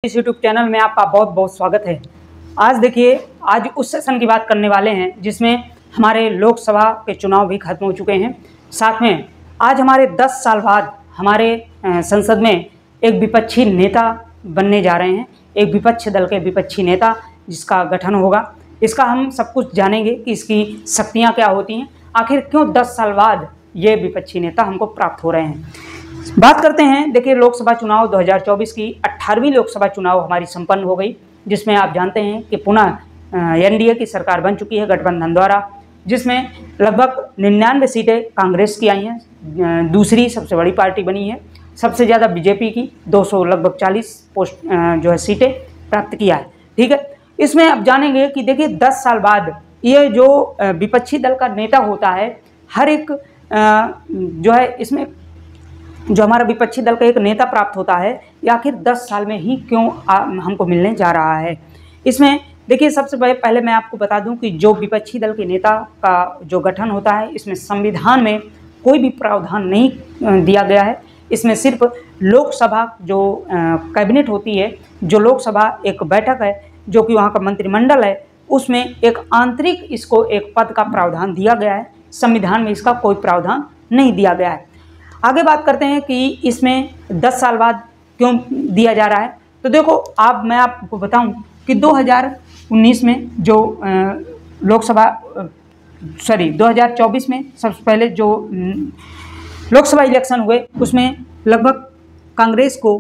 इस YouTube channel में आपका बहुत बहुत स्वागत है। आज देखिए, आज उस सेशन की बात करने वाले हैं जिसमें हमारे लोकसभा के चुनाव भी खत्म हो चुके हैं। साथ में आज हमारे 10 साल बाद हमारे संसद में एक विपक्षी नेता बनने जा रहे हैं, एक विपक्ष दल के विपक्षी नेता जिसका गठन होगा। इसका हम सब कुछ जानेंगे कि इसकी शक्तियाँ क्या होती हैं, आखिर क्यों 10 साल बाद ये विपक्षी नेता हमको प्राप्त हो रहे हैं। बात करते हैं, देखिए लोकसभा चुनाव 2024 की 18वीं लोकसभा चुनाव हमारी संपन्न हो गई, जिसमें आप जानते हैं कि पुनः एनडीए की सरकार बन चुकी है गठबंधन द्वारा, जिसमें लगभग 99 सीटें कांग्रेस की आई हैं, दूसरी सबसे बड़ी पार्टी बनी है। सबसे ज़्यादा बीजेपी की 200 लगभग 40 पोस्ट जो है सीटें प्राप्त किया है। ठीक है, इसमें अब जानेंगे कि देखिए 10 साल बाद ये जो विपक्षी दल का नेता होता है, हर एक जो है इसमें जो हमारा विपक्षी दल का एक नेता प्राप्त होता है, या आखिर 10 साल में ही क्यों हमको मिलने जा रहा है। इसमें देखिए सबसे पहले मैं आपको बता दूं कि जो विपक्षी दल के नेता का जो गठन होता है, इसमें संविधान में कोई भी प्रावधान नहीं दिया गया है। इसमें सिर्फ लोकसभा जो कैबिनेट होती है, जो लोकसभा एक बैठक है, जो कि वहाँ का मंत्रिमंडल है, उसमें एक आंतरिक इसको एक पद का प्रावधान दिया गया है। संविधान में इसका कोई प्रावधान नहीं दिया गया है। आगे बात करते हैं कि इसमें 10 साल बाद क्यों दिया जा रहा है। तो देखो, मैं आपको बताऊं कि 2019 में जो लोकसभा 2024 में सबसे पहले जो लोकसभा इलेक्शन हुए, उसमें लगभग कांग्रेस को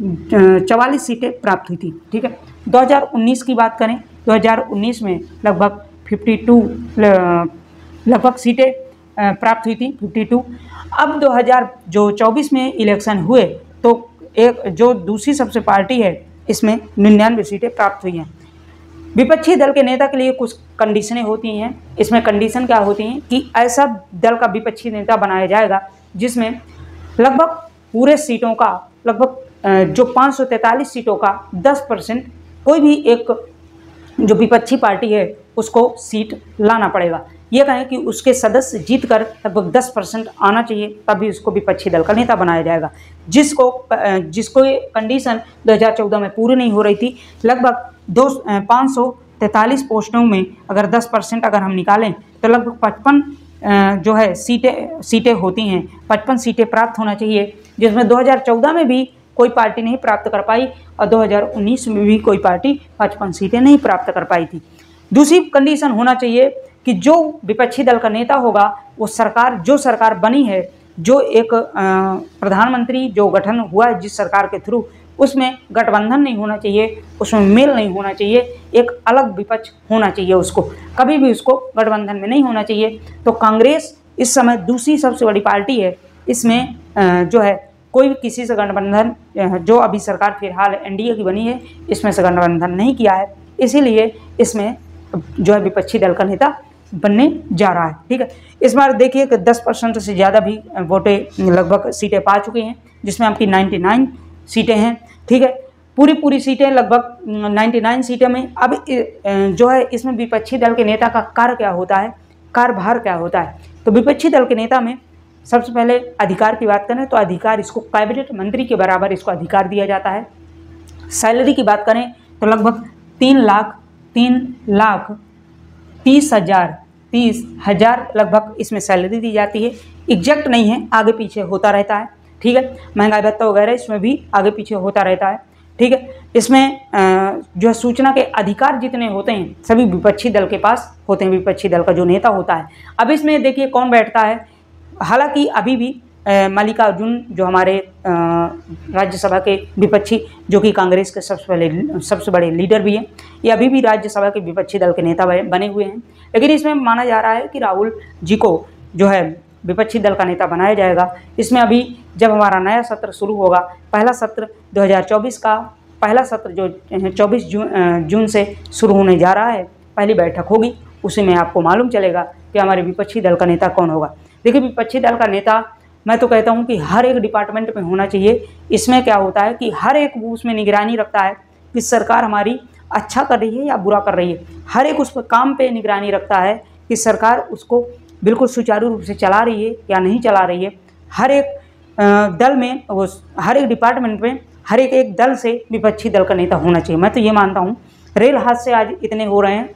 44 सीटें प्राप्त हुई थी। ठीक है, 2019 की बात करें, 2019 में लगभग 52 लगभग सीटें प्राप्त हुई थी, 52। अब 2024 में इलेक्शन हुए तो एक जो दूसरी सबसे पार्टी है, इसमें 99 सीटें प्राप्त हुई हैं। विपक्षी दल के नेता के लिए कुछ कंडीशनें होती हैं। इसमें कंडीशन क्या होती हैं कि ऐसा दल का विपक्षी नेता बनाया जाएगा जिसमें लगभग पूरे सीटों का लगभग जो 543 सीटों का 10% कोई भी एक जो विपक्षी पार्टी है उसको सीट लाना पड़ेगा। ये कहें कि उसके सदस्य जीतकर लगभग 10% आना चाहिए, तभी उसको विपक्षी दल का नेता बनाया जाएगा। जिसको ये कंडीशन 2014 में पूरी नहीं हो रही थी। लगभग 543 पोस्टों में अगर 10% अगर हम निकालें तो लगभग 55 जो है सीटें होती हैं, 55 सीटें प्राप्त होना चाहिए, जिसमें 2014 में भी कोई पार्टी नहीं प्राप्त कर पाई और 2019 में भी कोई पार्टी 55 सीटें नहीं प्राप्त कर पाई थी। दूसरी कंडीशन होना चाहिए कि जो विपक्षी दल का नेता होगा वो जो सरकार बनी है, जो एक प्रधानमंत्री जो गठन हुआ है जिस सरकार के थ्रू, उसमें गठबंधन नहीं होना चाहिए, उसमें मेल नहीं होना चाहिए, एक अलग विपक्ष होना चाहिए, उसको कभी भी उसको गठबंधन में नहीं होना चाहिए। तो कांग्रेस इस समय दूसरी सबसे बड़ी पार्टी है, इसमें जो है कोई भी किसी से गठबंधन, जो अभी सरकार फिलहाल एनडीए की बनी है, इसमें से गठबंधन नहीं किया है, इसीलिए इसमें जो है विपक्षी दल का नेता बनने जा रहा है। ठीक है, इस बार देखिए कि 10% से ज़्यादा भी वोटें लगभग सीटें पा चुके हैं, जिसमें आपकी 99 सीटें हैं। ठीक है, पूरी सीटें लगभग 99 सीटें में। अब जो है इसमें विपक्षी दल के नेता का कार्य क्या होता है, कार्यभार क्या होता है। तो विपक्षी दल के नेता में सबसे पहले अधिकार की बात करें तो अधिकार इसको कैबिनेट मंत्री के बराबर इसको अधिकार दिया जाता है। सैलरी की बात करें तो लगभग 3,30,000 लगभग इसमें सैलरी दी जाती है। एग्जैक्ट नहीं है, आगे पीछे होता रहता है। ठीक है, महंगाई भत्ता वगैरह इसमें भी आगे पीछे होता रहता है। ठीक है, इसमें जो है सूचना के अधिकार जितने होते हैं सभी विपक्षी दल के पास होते हैं, विपक्षी दल का जो नेता होता है। अब इसमें देखिए कौन बैठता है। हालांकि अभी भी मल्लिकार्जुन जो हमारे राज्यसभा के विपक्षी, जो कि कांग्रेस के सबसे बड़े लीडर भी हैं, ये अभी भी राज्यसभा के विपक्षी दल के नेता बने हुए हैं। लेकिन इसमें माना जा रहा है कि राहुल जी को जो है विपक्षी दल का नेता बनाया जाएगा। इसमें अभी जब हमारा नया सत्र शुरू होगा, पहला सत्र 2024 का पहला सत्र जो 24 जून से शुरू होने जा रहा है, पहली बैठक होगी, उसी में आपको मालूम चलेगा कि हमारे विपक्षी दल का नेता कौन होगा। देखिए, विपक्षी दल का नेता मैं तो कहता हूं कि हर एक डिपार्टमेंट में होना चाहिए। इसमें क्या होता है कि हर एक उसमें निगरानी रखता है कि सरकार हमारी अच्छा कर रही है या बुरा कर रही है। हर एक उस काम पे निगरानी रखता है कि सरकार उसको बिल्कुल सुचारू रूप से चला रही है या नहीं चला रही है। हर एक दल में, हर एक डिपार्टमेंट में हर एक दल से विपक्षी दल का नेता होना चाहिए। मैं तो ये मानता हूँ रेल हादसे आज इतने हो रहे हैं,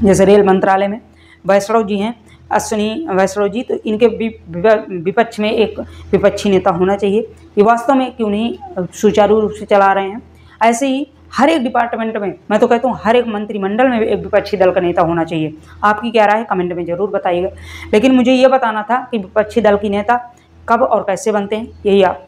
जैसे रेल मंत्रालय में वैष्णव जी हैं, अश्विनी वैष्णव जी, तो इनके विपक्ष में एक विपक्षी नेता होना चाहिए। ये वास्तव में क्यों नहीं सुचारू रूप से चला रहे हैं। ऐसे ही हर एक डिपार्टमेंट में, मैं तो कहता हूँ हर एक मंत्रिमंडल में एक विपक्षी दल का नेता होना चाहिए। आपकी क्या राय है कमेंट में ज़रूर बताइएगा। लेकिन मुझे ये बताना था कि विपक्षी दल की नेता कब और कैसे बनते हैं, यही आप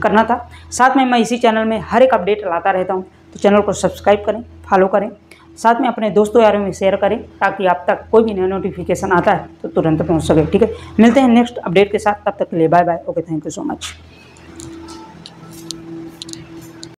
करना था। साथ में मैं इसी चैनल में हर एक अपडेट लाता रहता हूँ, तो चैनल को सब्सक्राइब करें, फॉलो करें, साथ में अपने दोस्तों यारों में शेयर करें, ताकि आप तक कोई भी नया नोटिफिकेशन आता है तो तुरंत पहुँच सके। ठीक है, मिलते हैं नेक्स्ट अपडेट के साथ, तब तक के लिए bye bye. Okay, thank you so much.